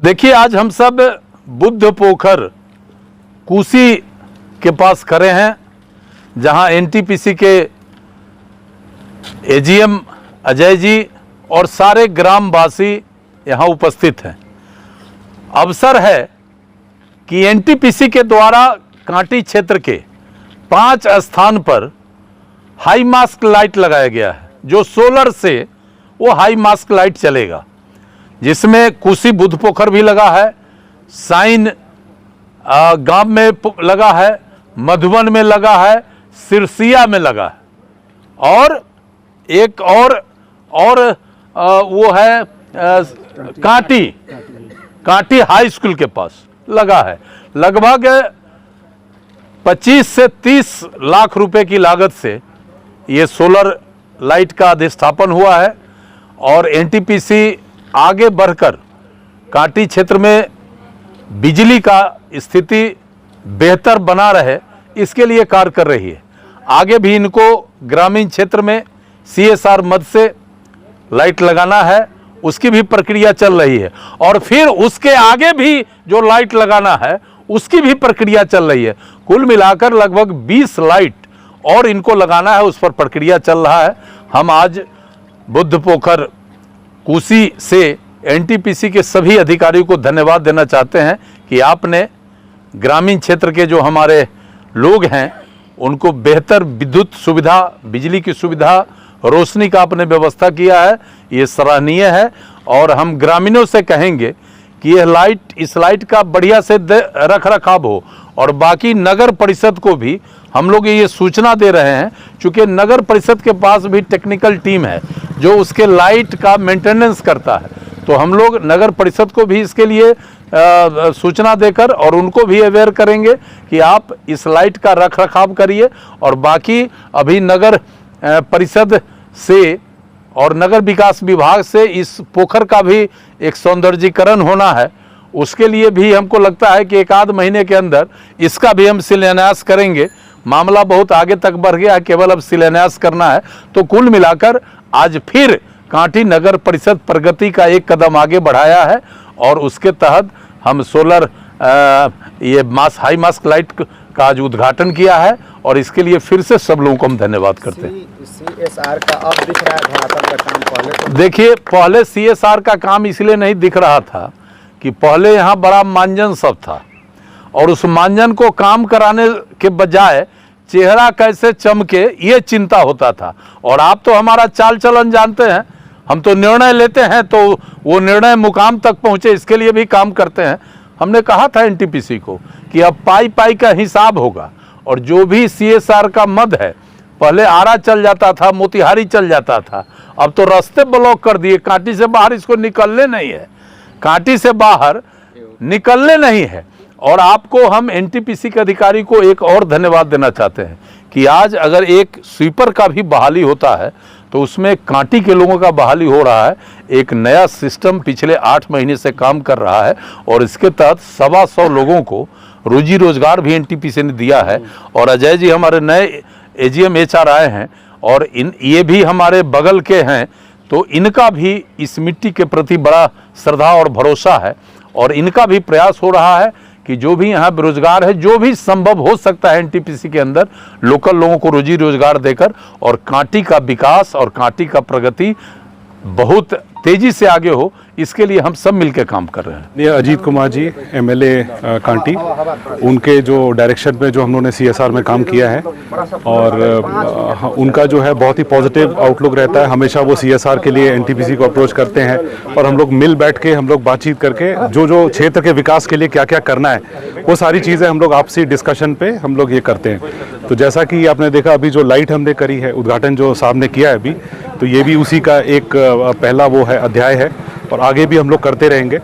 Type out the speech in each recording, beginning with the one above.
देखिए, आज हम सब बुद्ध पोखर कुसी के पास खड़े हैं, जहां एनटीपीसी के एजीएम अजय जी और सारे ग्रामवासी यहां उपस्थित हैं। अवसर है कि एनटीपीसी के द्वारा कांटी क्षेत्र के 5 स्थान पर हाई मास्क लाइट लगाया गया है, जो सोलर से वो हाई मास्क लाइट चलेगा, जिसमें कुसी बुद्ध पोखर भी लगा है, साइन गांव में लगा है, मधुबन में लगा है, सिरसिया में लगा है, और एक और वो है कांटी हाई स्कूल के पास लगा है। लगभग 25 से 30 लाख रुपए की लागत से ये सोलर लाइट का अधिष्ठापन हुआ है और एनटीपीसी आगे बढ़कर कांटी क्षेत्र में बिजली का स्थिति बेहतर बना रहे, इसके लिए कार्य कर रही है। आगे भी इनको ग्रामीण क्षेत्र में सीएसआर मद से लाइट लगाना है, उसकी भी प्रक्रिया चल रही है, और फिर उसके आगे भी जो लाइट लगाना है उसकी भी प्रक्रिया चल रही है। कुल मिलाकर लगभग 20 लाइट और इनको लगाना है, उस पर प्रक्रिया चल रहा है। हम आज बुद्ध पोखर कुसी से एनटीपीसी के सभी अधिकारियों को धन्यवाद देना चाहते हैं कि आपने ग्रामीण क्षेत्र के जो हमारे लोग हैं उनको बेहतर विद्युत सुविधा, बिजली की सुविधा, रोशनी का आपने व्यवस्था किया है, ये सराहनीय है। और हम ग्रामीणों से कहेंगे कि इस लाइट का बढ़िया से रख रखाव हो, और बाकी नगर परिषद को भी हम लोग ये सूचना दे रहे हैं, चूँकि नगर परिषद के पास भी टेक्निकल टीम है जो उसके लाइट का मेंटेनेंस करता है, तो हम लोग नगर परिषद को भी इसके लिए सूचना देकर और उनको भी अवेयर करेंगे कि आप इस लाइट का रख रखाव करिए। और बाकी अभी नगर परिषद से और नगर विकास विभाग से इस पोखर का भी एक सौंदर्यीकरण होना है, उसके लिए भी हमको लगता है कि 1 महीने के अंदर इसका भी हम शिलान्यास करेंगे। मामला बहुत आगे तक बढ़ गया है, केवल अब शिलान्यास करना है। तो कुल मिलाकर आज फिर कांटी नगर परिषद प्रगति का एक कदम आगे बढ़ाया है, और उसके तहत हम सोलर ये हाई मास्क लाइट का आज उद्घाटन किया है, और इसके लिए फिर से सब लोगों को हम धन्यवाद करते हैं। सीएसआर का अब दिख रहा है धरातल का काम। पहले देखिए, पहले सीएसआर का काम इसलिए नहीं दिख रहा था कि पहले यहाँ बड़ा मांजन सब था, और उस मांजन को काम कराने के बजाय चेहरा कैसे चमके ये चिंता होता था। और आप तो हमारा चाल चलन जानते हैं, हम तो निर्णय लेते हैं तो वो निर्णय मुकाम तक पहुँचे, इसके लिए भी काम करते हैं। हमने कहा था एनटीपीसी को कि अब पाई का हिसाब होगा, और जो भी सीएसआर का मद है, पहले आरा चल जाता था, मोतिहारी चल जाता था, अब तो रास्ते ब्लॉक कर दिए, कांटी से बाहर इसको निकलने नहीं है, कांटी से बाहर निकलने नहीं है। और आपको हम एनटीपीसी के अधिकारी को एक और धन्यवाद देना चाहते हैं कि आज अगर एक स्वीपर का भी बहाली होता है तो उसमें कांटी के लोगों का बहाली हो रहा है। एक नया सिस्टम पिछले 8 महीने से काम कर रहा है, और इसके तहत 125 लोगों को रोजी रोजगार भी एनटीपीसी ने दिया है। और अजय जी हमारे नए एजीएम एचआर आए हैं, और ये भी हमारे बगल के हैं, तो इनका भी इस मिट्टी के प्रति बड़ा श्रद्धा और भरोसा है, और इनका भी प्रयास हो रहा है कि जो भी यहाँ बेरोजगार है, जो भी संभव हो सकता है एनटीपीसी के अंदर लोकल लोगों को रोजी रोजगार देकर, और कांटी का विकास और कांटी का प्रगति बहुत तेजी से आगे हो, इसके लिए हम सब मिलकर काम कर रहे हैं। ये अजीत कुमार जी एमएलए कांटी, उनके जो डायरेक्शन में जो हम लोगों ने सीएसआर में काम किया है, और उनका जो है बहुत ही पॉजिटिव आउटलुक रहता है। हमेशा वो सीएसआर के लिए एनटीपीसी को अप्रोच करते हैं, और हम लोग मिल बैठ के हम लोग बातचीत करके जो क्षेत्र के विकास के लिए क्या क्या करना है, वो सारी चीज़ें हम लोग आपसी डिस्कशन पे हम लोग ये करते हैं। तो जैसा कि आपने देखा, अभी जो लाइट हमने करी है, उद्घाटन जो साहब ने किया है अभी, तो ये भी उसी का एक पहला वो है अध्याय है, और आगे भी हम लोग करते रहेंगे।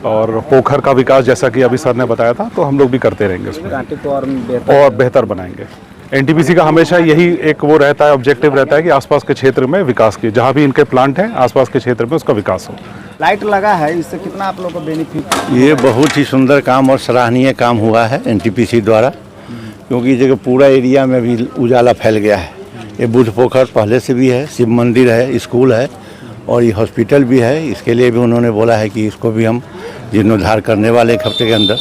और पोखर का विकास जैसा कि अभी सर ने बताया था, तो हम लोग भी करते रहेंगे उसमें, और बेहतर बनाएंगे। एनटीपीसी का हमेशा यही एक वो रहता है, ऑब्जेक्टिव रहता है कि आसपास के क्षेत्र में विकास की, जहाँ भी इनके प्लांट हैं आसपास के क्षेत्र में उसका विकास हो। लाइट लगा है, इससे कितना आप लोगों को बेनिफिट? ये बहुत ही सुंदर काम और सराहनीय काम हुआ है एनटीपीसी द्वारा, क्योंकि जगह पूरा एरिया में भी उजाला फैल गया है। ये बुद्ध पोखर पहले से भी है, शिव मंदिर है, स्कूल है, और ये हॉस्पिटल भी है। इसके लिए भी उन्होंने बोला है कि इसको भी हम जीर्णोद्धार करने वाले एक हफ्ते के अंदर।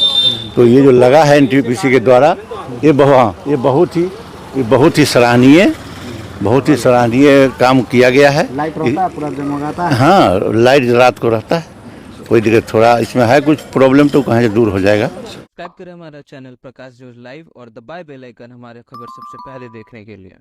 तो ये जो लगा है एनटीपीसी के द्वारा, ये बहुत ही सराहनीय काम किया गया है। लाइट रहता है, पूरा जगमगाता है। हाँ, लाइट रात को रहता है, कोई दिक्कत थोड़ा इसमें है कुछ प्रॉब्लम तो कहाँ से दूर हो जाएगा। सब्सक्राइब करें हमारा चैनल प्रकाश न्यूज लाइव और दबाए बेल आइकन हमारे खबर सबसे पहले देखने के लिए।